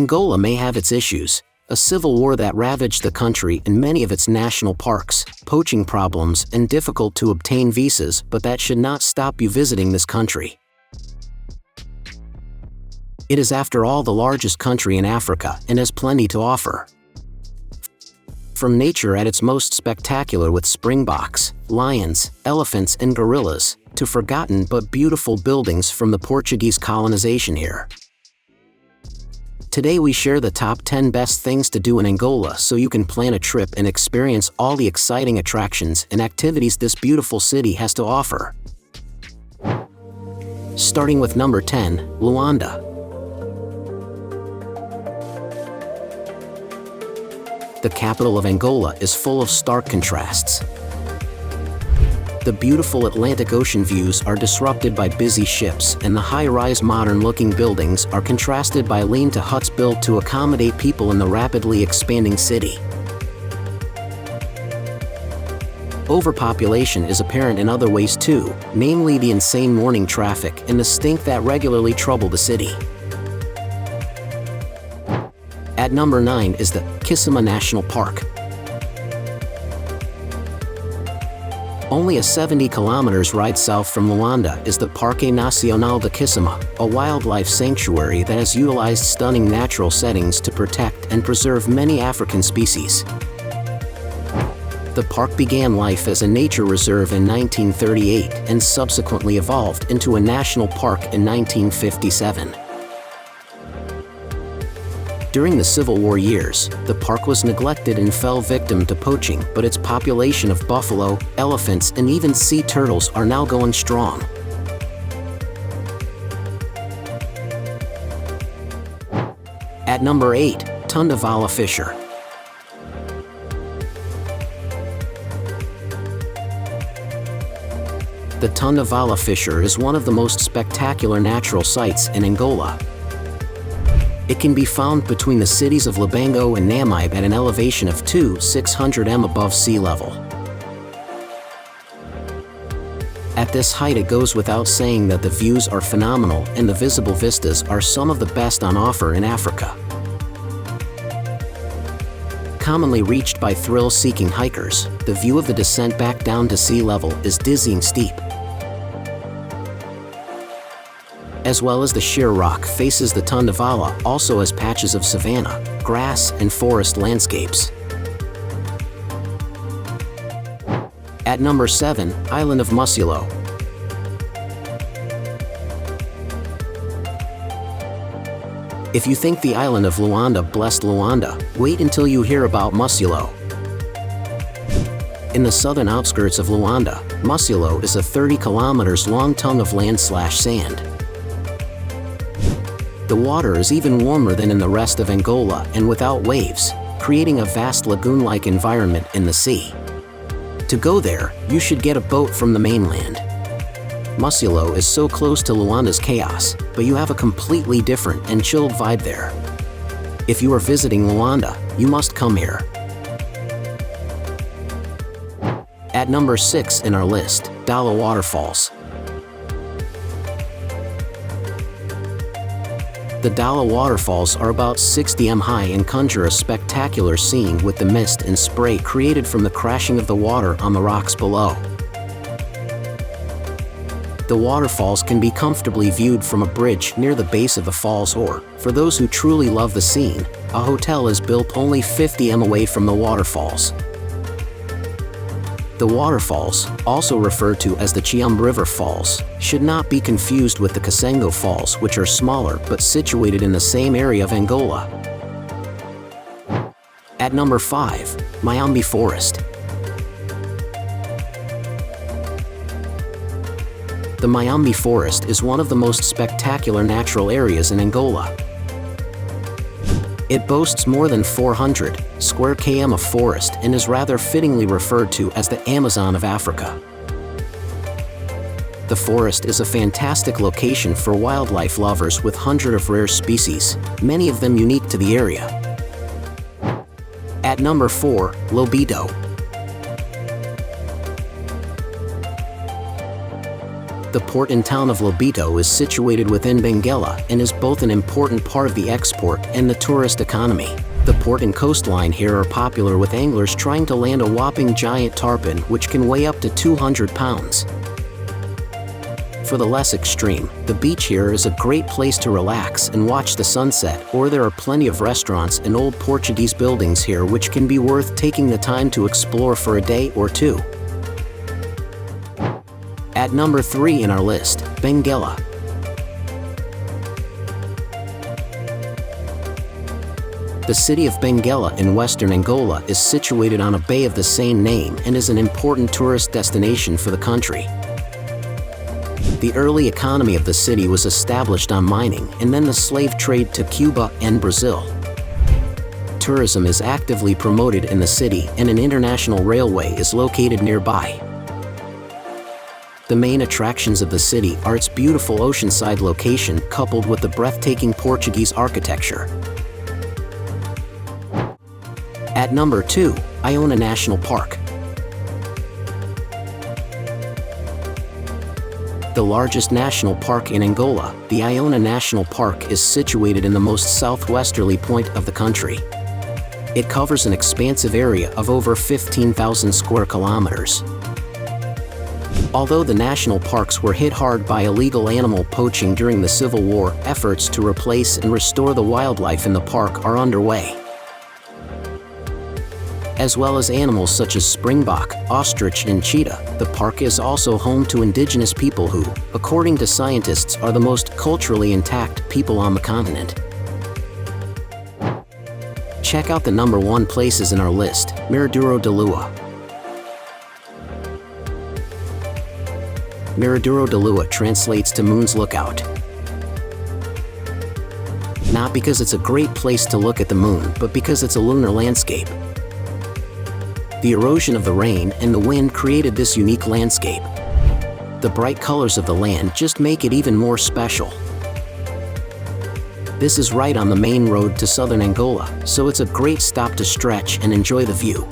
Angola may have its issues: a civil war that ravaged the country and many of its national parks, poaching problems, and difficult to obtain visas, but that should not stop you visiting this country. It is, after all, the largest country in Africa and has plenty to offer. From nature at its most spectacular with springboks, lions, elephants, and gorillas, to forgotten but beautiful buildings from the Portuguese colonization here. Today we share the top 10 best things to do in Angola so you can plan a trip and experience all the exciting attractions and activities this beautiful city has to offer. Starting with number 10, Luanda. The capital of Angola is full of stark contrasts. The beautiful Atlantic Ocean views are disrupted by busy ships, and the high-rise modern-looking buildings are contrasted by lean-to huts built to accommodate people in the rapidly expanding city. Overpopulation is apparent in other ways too, namely the insane morning traffic and the stink that regularly trouble the city. At number 9 is the Kissama National Park. Only a 70 kilometers ride south from Luanda is the Parque Nacional de Kissama, a wildlife sanctuary that has utilized stunning natural settings to protect and preserve many African species. The park began life as a nature reserve in 1938 and subsequently evolved into a national park in 1957. During the Civil War years, the park was neglected and fell victim to poaching, but its population of buffalo, elephants, and even sea turtles are now going strong. At number 8, Tunda Vala Fissure. The Tunda Vala Fissure is one of the most spectacular natural sights in Angola. It can be found between the cities of Lubango and Namibe at an elevation of 600 m above sea level. At this height, it goes without saying that the views are phenomenal and the visible vistas are some of the best on offer in Africa. Commonly reached by thrill-seeking hikers, the view of the descent back down to sea level is dizzying steep. As well as the sheer rock faces, the Tunda Vala also has patches of savanna, grass, and forest landscapes. At number 7, Island of Mussulo. If you think the island of Luanda blessed Luanda, wait until you hear about Mussulo. In the southern outskirts of Luanda, Mussulo is a 30 kilometers long tongue of land/sand. The water is even warmer than in the rest of Angola and without waves, creating a vast lagoon-like environment in the sea. To go there, you should get a boat from the mainland. Mussulo is so close to Luanda's chaos, but you have a completely different and chilled vibe there. If you are visiting Luanda, you must come here. At number 6 in our list, Dala Waterfalls. The Dala Waterfalls are about 60 m high and conjure a spectacular scene with the mist and spray created from the crashing of the water on the rocks below. The waterfalls can be comfortably viewed from a bridge near the base of the falls, or, for those who truly love the scene, a hotel is built only 50 m away from the waterfalls. The waterfalls, also referred to as the Chiombe River Falls, should not be confused with the Kasengo Falls, which are smaller but situated in the same area of Angola. At number 5, Maiombe Forest. The Maiombe Forest is one of the most spectacular natural areas in Angola. It boasts more than 400 square km of forest and is rather fittingly referred to as the Amazon of Africa. The forest is a fantastic location for wildlife lovers with hundreds of rare species, many of them unique to the area. At number 4, Lobito. The port and town of Lobito is situated within Benguela and is both an important part of the export and the tourist economy. The port and coastline here are popular with anglers trying to land a whopping giant tarpon which can weigh up to 200 pounds. For the less extreme, the beach here is a great place to relax and watch the sunset, or there are plenty of restaurants and old Portuguese buildings here which can be worth taking the time to explore for a day or two. At number 3 in our list, Benguela. The city of Benguela in western Angola is situated on a bay of the same name and is an important tourist destination for the country. The early economy of the city was established on mining and then the slave trade to Cuba and Brazil. Tourism is actively promoted in the city and an international railway is located nearby. The main attractions of the city are its beautiful oceanside location coupled with the breathtaking Portuguese architecture. At number 2, Iona National Park. The largest national park in Angola, the Iona National Park is situated in the most southwesterly point of the country. It covers an expansive area of over 15,000 square kilometers. Although the national parks were hit hard by illegal animal poaching during the Civil War, efforts to replace and restore the wildlife in the park are underway. As well as animals such as springbok, ostrich and cheetah, the park is also home to indigenous people who, according to scientists, are the most culturally intact people on the continent. Check out the number 1 places in our list, Miradouro da Lua. Miradouro da Lua translates to Moon's Lookout. Not because it's a great place to look at the moon, but because it's a lunar landscape. The erosion of the rain and the wind created this unique landscape. The bright colors of the land just make it even more special. This is right on the main road to southern Angola, so it's a great stop to stretch and enjoy the view.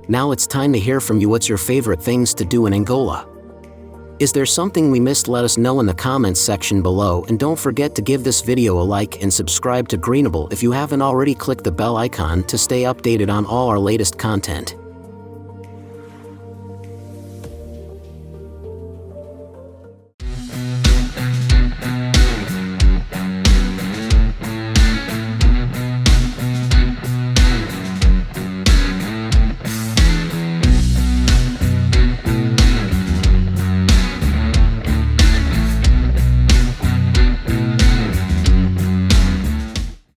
Now it's time to hear from you. What's your favorite things to do in Angola? Is there something we missed? Let us know in the comments section below, and don't forget to give this video a like and subscribe to Greenable if you haven't already. Click the bell icon to stay updated on all our latest content.